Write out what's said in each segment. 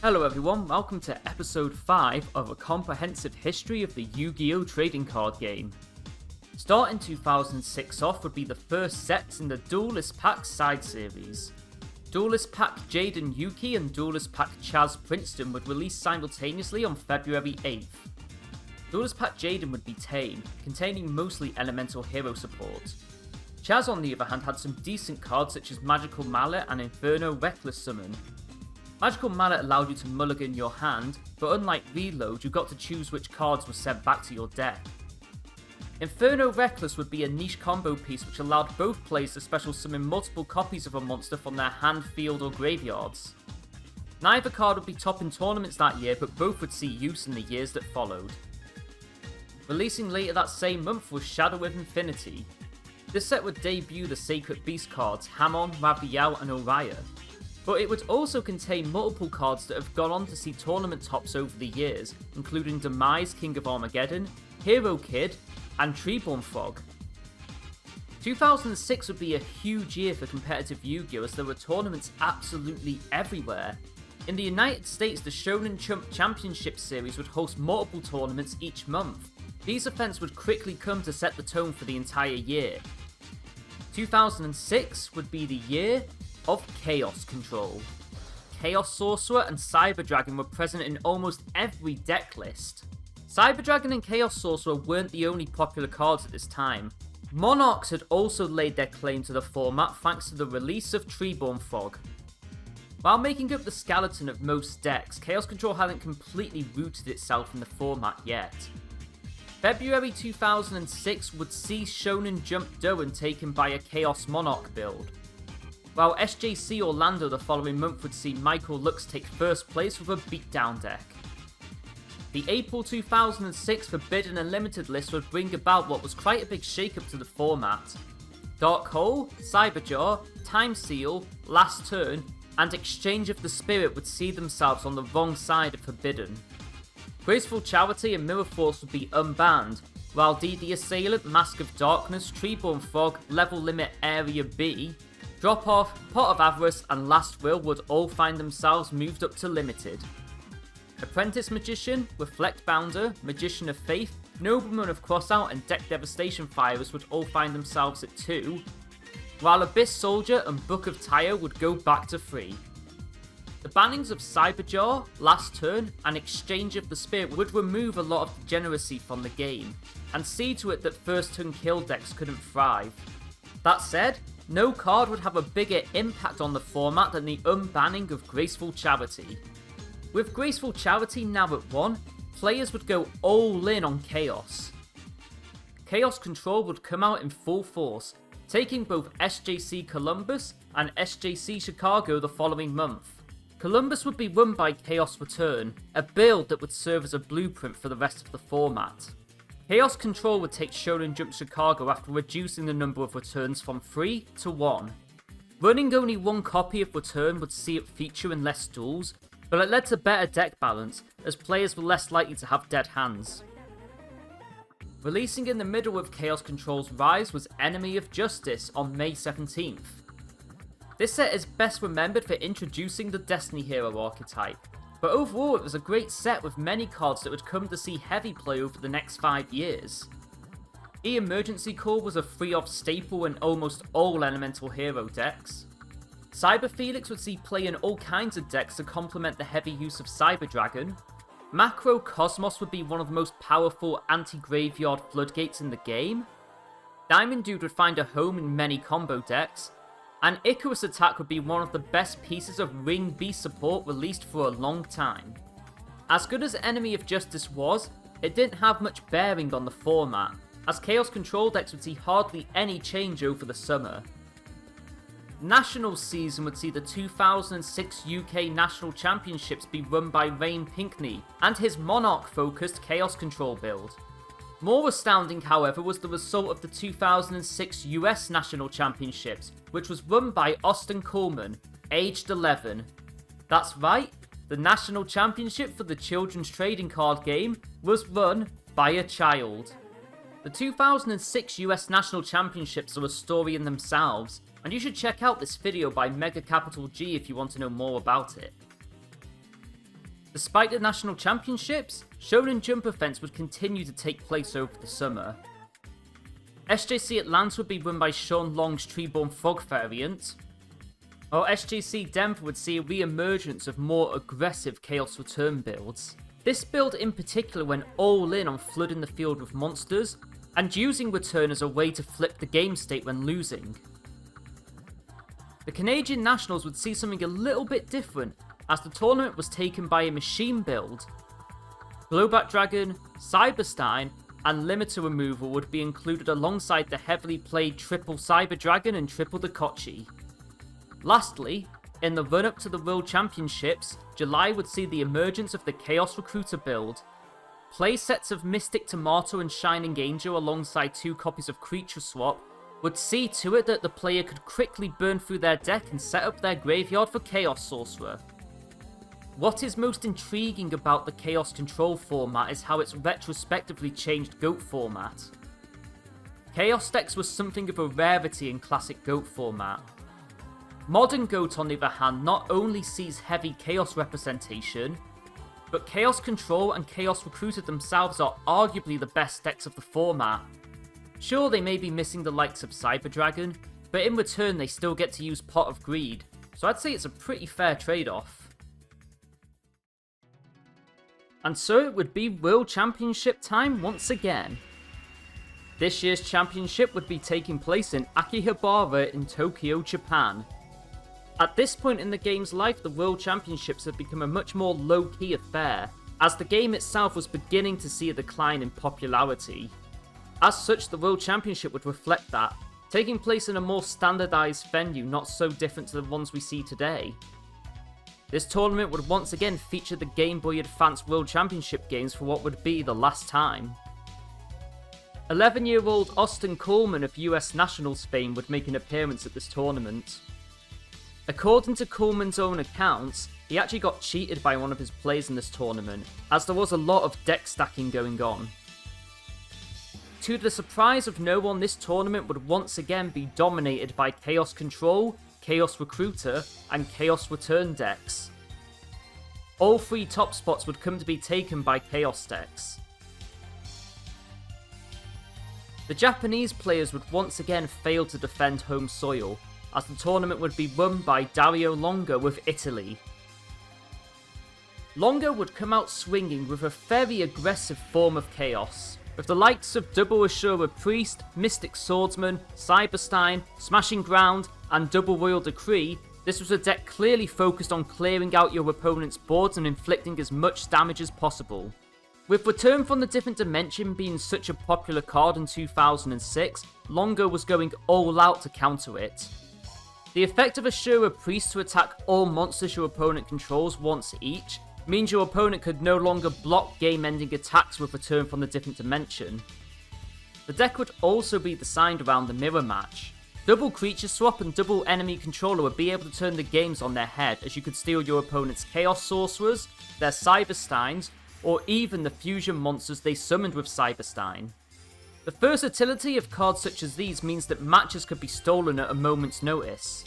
Hello everyone, welcome to episode 5 of a comprehensive history of the Yu-Gi-Oh! Trading card game. Starting 2006 off would be the first sets in the Duelist Pack side series. Duelist Pack Jaden Yuki and Duelist Pack Chaz Princeton would release simultaneously on February 8th. Duelist Pack Jaden would be tame, containing mostly elemental hero support. Chaz on the other hand had some decent cards such as Magical Mallet and Inferno Reckless Summon. Magical Mallet allowed you to mulligan your hand, but unlike Reload, you got to choose which cards were sent back to your deck. Inferno Reckless would be a niche combo piece which allowed both players to special summon multiple copies of a monster from their hand, field or graveyards. Neither card would be top in tournaments that year, but both would see use in the years that followed. Releasing later that same month was Shadow of Infinity. This set would debut the Sacred Beast cards Hamon, Raviel and Oriah. But it would also contain multiple cards that have gone on to see tournament tops over the years, including Demise, King of Armageddon, Hero Kid, and Treeborn Frog. 2006 would be a huge year for competitive Yu-Gi-Oh! As there were tournaments absolutely everywhere. In the United States, the Shonen Jump Championship Series would host multiple tournaments each month. These events would quickly come to set the tone for the entire year. 2006 would be the year of Chaos Control. Chaos Sorcerer and Cyberdragon were present in almost every deck list. Cyberdragon and Chaos Sorcerer weren't the only popular cards at this time. Monarchs had also laid their claim to the format thanks to the release of Treeborn Frog. While making up the skeleton of most decks, Chaos Control hadn't completely rooted itself in the format yet. February 2006 would see Shonen Jump Doan taken by a Chaos Monarch build, while SJC Orlando the following month would see Michael Lux take first place with a beatdown deck. The April 2006 Forbidden Unlimited list would bring about what was quite a big shake-up to the format. Dark Hole, Cyberjar, Time Seal, Last Turn, and Exchange of the Spirit would see themselves on the wrong side of Forbidden. Graceful Charity and Mirror Force would be unbanned, while DD Assailant, Mask of Darkness, Treeborn Frog, Level Limit Area B, Drop Off, Pot of Avarice and Last Will would all find themselves moved up to Limited. Apprentice Magician, Reflect Bounder, Magician of Faith, Nobleman of Crossout and Deck Devastation Fires would all find themselves at 2, while Abyss Soldier and Book of Tyre would go back to 3. The bannings of Cyberjar, Last Turn and Exchange of the Spirit would remove a lot of degeneracy from the game, and see to it that first turn kill decks couldn't thrive. That said, no card would have a bigger impact on the format than the unbanning of Graceful Charity. With Graceful Charity now at 1, players would go all in on Chaos. Chaos Control would come out in full force, taking both SJC Columbus and SJC Chicago the following month. Columbus would be run by Chaos Return, a build that would serve as a blueprint for the rest of the format. Chaos Control would take Shonen Jump Chicago after reducing the number of returns from 3 to 1. Running only one copy of Return would see it feature in less duels, but it led to better deck balance, as players were less likely to have dead hands. Releasing in the middle of Chaos Control's rise was Enemy of Justice on May 17th. This set is best remembered for introducing the Destiny Hero archetype, but overall it was a great set with many cards that would come to see heavy play over the next 5 years. Emergency Call was a 3-off staple in almost all elemental hero decks. Cyber Felix would see play in all kinds of decks to complement the heavy use of Cyber Dragon. Macro Cosmos would be one of the most powerful anti-graveyard floodgates in the game. Diamond Dude would find a home in many combo decks. And Icarus Attack would be one of the best pieces of Ring B support released for a long time. As good as Enemy of Justice was, it didn't have much bearing on the format, as Chaos Control decks would see hardly any change over the summer. Nationals season would see the 2006 UK National Championships be run by Rain Pinkney and his Monarch-focused Chaos Control build. More astounding, however, was the result of the 2006 US National Championships, which was run by Austin Coleman, aged 11. That's right, the National Championship for the children's trading card game was run by a child. The 2006 US National Championships are a story in themselves, and you should check out this video by Mega Capital G if you want to know more about it. Despite the national championships, Shonen Jump events would continue to take place over the summer. SJC Atlanta would be run by Sean Long's Treeborn Frog variant, while SJC Denver would see a re-emergence of more aggressive Chaos Return builds. This build in particular went all in on flooding the field with monsters, and using Return as a way to flip the game state when losing. The Canadian Nationals would see something a little bit different, as the tournament was taken by a machine build. Blowback Dragon, Cyberstein, and Limiter Removal would be included alongside the heavily played triple Cyber Dragon and triple Dakochi. Lastly, in the run-up to the World Championships, July would see the emergence of the Chaos Recruiter build. Play sets of Mystic Tomato and Shining Angel alongside 2 copies of Creature Swap would see to it that the player could quickly burn through their deck and set up their graveyard for Chaos Sorcerer. What is most intriguing about the Chaos Control format is how it's retrospectively changed GOAT format. Chaos decks was something of a rarity in classic GOAT format. Modern GOAT on the other hand not only sees heavy Chaos representation, but Chaos Control and Chaos Recruiter themselves are arguably the best decks of the format. Sure, they may be missing the likes of Cyber Dragon, but in return they still get to use Pot of Greed, so I'd say it's a pretty fair trade-off. And so it would be World Championship time once again. This year's championship would be taking place in Akihabara in Tokyo, Japan. At this point in the game's life, the World Championships had become a much more low-key affair, as the game itself was beginning to see a decline in popularity. As such, the World Championship would reflect that, taking place in a more standardised venue not so different to the ones we see today. This tournament would once again feature the Game Boy Advance World Championship games for what would be the last time. 11-year-old Austin Coleman of US Nationals fame would make an appearance at this tournament. According to Coleman's own accounts, he actually got cheated by one of his players in this tournament, as there was a lot of deck stacking going on. To the surprise of no one, this tournament would once again be dominated by Chaos Control, Chaos Recruiter, and Chaos Return decks. All 3 top spots would come to be taken by Chaos decks. The Japanese players would once again fail to defend home soil, as the tournament would be run by Dario Longo with Italy. Longo would come out swinging with a very aggressive form of Chaos, with the likes of Double Ashura Priest, Mystic Swordsman, Cyberstein, Smashing Ground, and Double Royal Decree. This was a deck clearly focused on clearing out your opponent's boards and inflicting as much damage as possible. With Return from the Different Dimension being such a popular card in 2006, Longo was going all out to counter it. The effect of Ashura Priest to attack all monsters your opponent controls once each means your opponent could no longer block game-ending attacks with Return from the Different Dimension. The deck would also be designed around the mirror match. Double Creature Swap and Double Enemy Controller would be able to turn the games on their head, as you could steal your opponent's Chaos Sorcerers, their Cybersteins, or even the fusion monsters they summoned with Cyberstein. The versatility of cards such as these means that matches could be stolen at a moment's notice.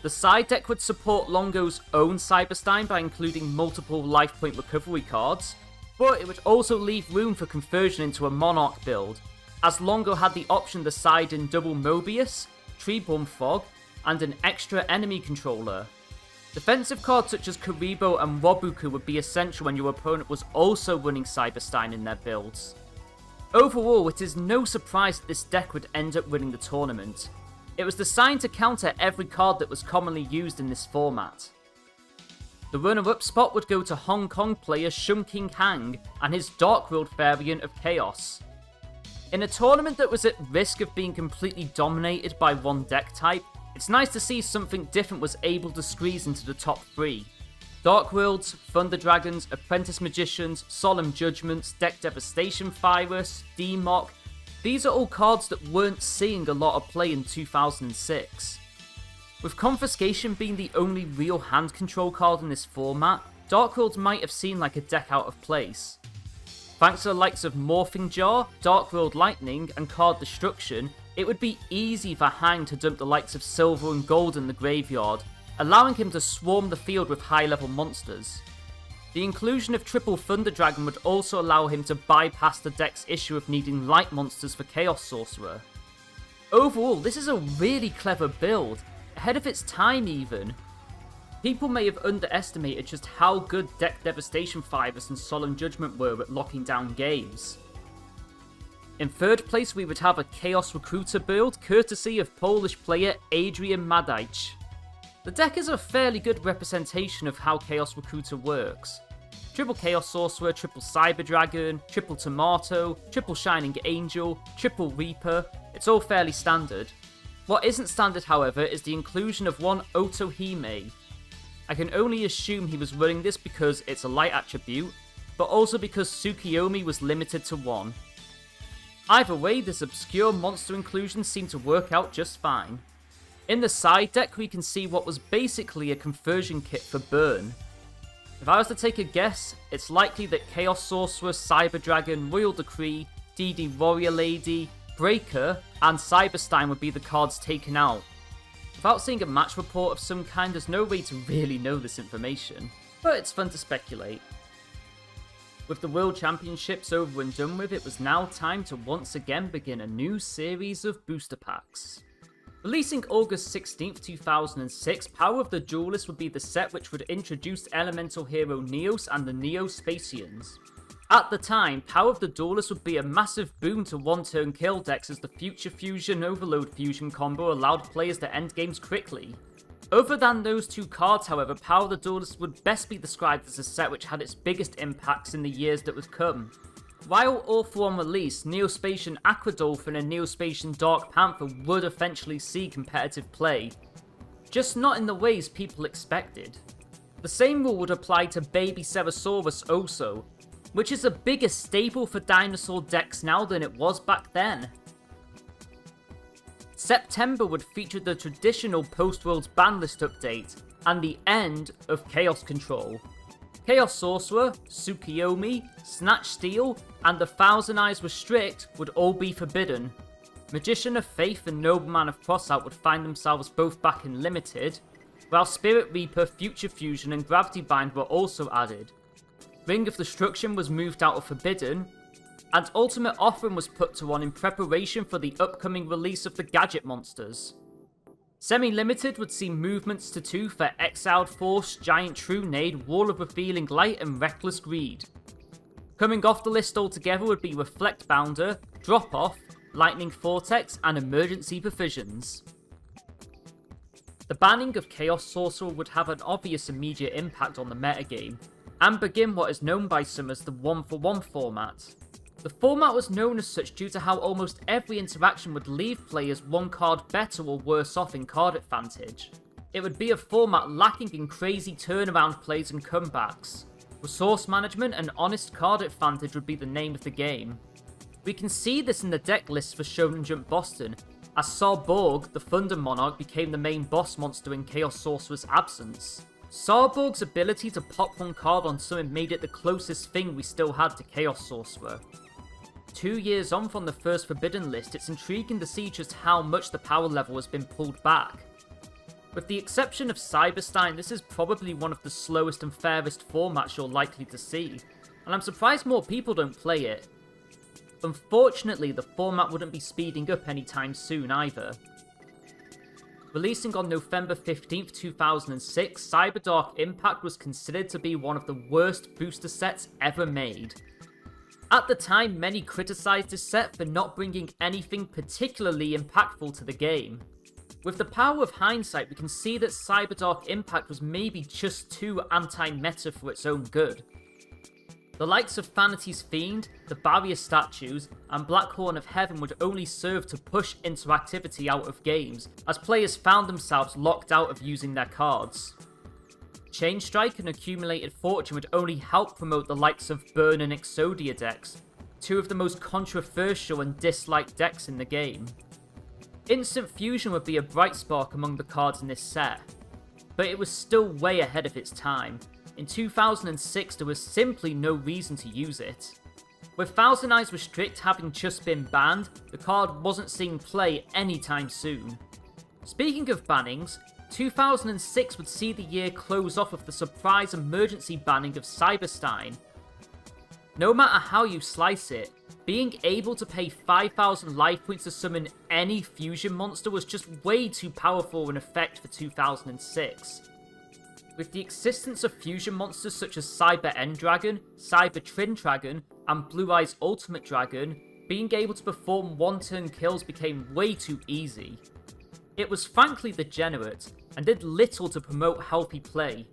The side deck would support Longo's own Cyberstein by including multiple life point recovery cards, but it would also leave room for conversion into a Monarch build, as Longo had the option to side in double Mobius, Treeborn Frog, and an extra enemy controller. Defensive cards such as Karibo and Robuku would be essential when your opponent was also running Cyberstein in their builds. Overall, it is no surprise that this deck would end up winning the tournament. It was designed to counter every card that was commonly used in this format. The runner-up spot would go to Hong Kong player Shun King Hang and his Dark World variant of Chaos. In a tournament that was at risk of being completely dominated by one deck type, it's nice to see something different was able to squeeze into the top 3. Dark Worlds, Thunder Dragons, Apprentice Magicians, Solemn Judgments, Deck Devastation Virus, D-Mock. These are all cards that weren't seeing a lot of play in 2006. With Confiscation being the only real hand control card in this format, Dark Worlds might have seemed like a deck out of place. Thanks to the likes of Morphing Jar, Dark World Lightning, and Card Destruction, it would be easy for Hang to dump the likes of Silver and Gold in the graveyard, allowing him to swarm the field with high-level monsters. The inclusion of triple Thunder Dragon would also allow him to bypass the deck's issue of needing light monsters for Chaos Sorcerer. Overall, this is a really clever build, ahead of its time even. People may have underestimated just how good deck Devastation Fibers and Solemn Judgment were at locking down games. In third place we would have a Chaos Recruiter build courtesy of Polish player Adrian Madajc. The deck is a fairly good representation of how Chaos Recruiter works. Triple Chaos Sorcerer, triple Cyber Dragon, triple Tomato, triple Shining Angel, triple Reaper, it's all fairly standard. What isn't standard however is the inclusion of one Otohime. I can only assume he was running this because it's a light attribute, but also because Tsukiyomi was limited to 1. Either way, this obscure monster inclusion seemed to work out just fine. In the side deck we can see what was basically a conversion kit for Burn. If I was to take a guess, it's likely that Chaos Sorcerer, Cyber Dragon, Royal Decree, DD Warrior Lady, Breaker, and Cyberstein would be the cards taken out. Without seeing a match report of some kind, there's no way to really know this information, but it's fun to speculate. With the World Championships over and done with, it was now time to once again begin a new series of booster packs. Releasing August 16th, 2006, Power of the Duelist would be the set which would introduce Elemental Hero Neos and the Neo-Spacians. At the time, Power of the Duelist would be a massive boon to one-turn kill decks as the Future Fusion Overload Fusion combo allowed players to end games quickly. Other than those two cards, however, Power of the Duelist would best be described as a set which had its biggest impacts in the years that would come. While all for on release, Neo-Spacian Aquadolphin and Neo-Spacian Dark Panther would eventually see competitive play, just not in the ways people expected. The same rule would apply to Baby Ceresaurus also, which is a bigger staple for dinosaur decks now than it was back then. September would feature the traditional Post-Worlds ban list update, and the end of Chaos Control. Chaos Sorcerer, Tsukiyomi, Snatch Steal, and the Thousand Eyes Restrict would all be forbidden. Magician of Faith and Nobleman of Crossout would find themselves both back in Limited, while Spirit Reaper, Future Fusion, and Gravity Bind were also added. Ring of Destruction was moved out of Forbidden, and Ultimate Offering was put to 1 in preparation for the upcoming release of the Gadget Monsters. Semi-Limited would see movements to 2 for Exiled Force, Giant Trunade, Wall of Revealing Light, and Reckless Greed. Coming off the list altogether would be Reflect Bounder, Drop Off, Lightning Vortex, and Emergency Provisions. The banning of Chaos Sorcerer would have an obvious immediate impact on the metagame, and begin what is known by some as the 1-for-1 format. The format was known as such due to how almost every interaction would leave players 1 card better or worse off in card advantage. It would be a format lacking in crazy turnaround plays and comebacks. Resource management and honest card advantage would be the name of the game. We can see this in the deck lists for Shonen Jump Boston, as Sarborg, the Thunder Monarch, became the main boss monster in Chaos Sorcerer's absence. Sarborg's ability to pop 1 card on summon made it the closest thing we still had to Chaos Sorcerer. 2 years on from the first Forbidden list, it's intriguing to see just how much the power level has been pulled back. With the exception of Cyberstein, this is probably one of the slowest and fairest formats you're likely to see, and I'm surprised more people don't play it. Unfortunately, the format wouldn't be speeding up anytime soon either. Releasing on November 15th, 2006, Cyberdark Impact was considered to be one of the worst booster sets ever made. At the time, many criticised this set for not bringing anything particularly impactful to the game. With the power of hindsight, we can see that Cyberdark Impact was maybe just too anti-meta for its own good. The likes of Vanity's Fiend, the Barrier Statues, and Blackhorn of Heaven would only serve to push interactivity out of games, as players found themselves locked out of using their cards. Chain Strike and Accumulated Fortune would only help promote the likes of Burn and Exodia decks, 2 of the most controversial and disliked decks in the game. Instant Fusion would be a bright spark among the cards in this set, but it was still way ahead of its time. In 2006 there was simply no reason to use it. With Thousand Eyes Restrict having just been banned, the card wasn't seeing play anytime soon. Speaking of bannings, 2006 would see the year close off with the surprise emergency banning of Cyberstein. No matter how you slice it, being able to pay 5,000 life points to summon any fusion monster was just way too powerful an effect for 2006. With the existence of fusion monsters such as Cyber End Dragon, Cyber Trin Dragon, and Blue Eyes Ultimate Dragon, being able to perform one-turn kills became way too easy. It was frankly degenerate, and did little to promote healthy play.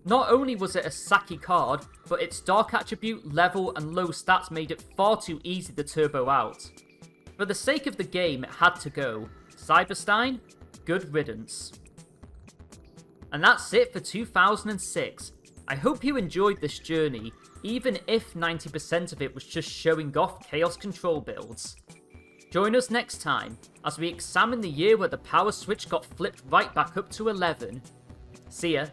Not only was it a sacky card, but its dark attribute, level, and low stats made it far too easy to turbo out. For the sake of the game, it had to go. Cyberstein, good riddance. And that's it for 2006. I hope you enjoyed this journey, even if 90% of it was just showing off Chaos Control builds. Join us next time, as we examine the year where the power switch got flipped right back up to 11. See ya.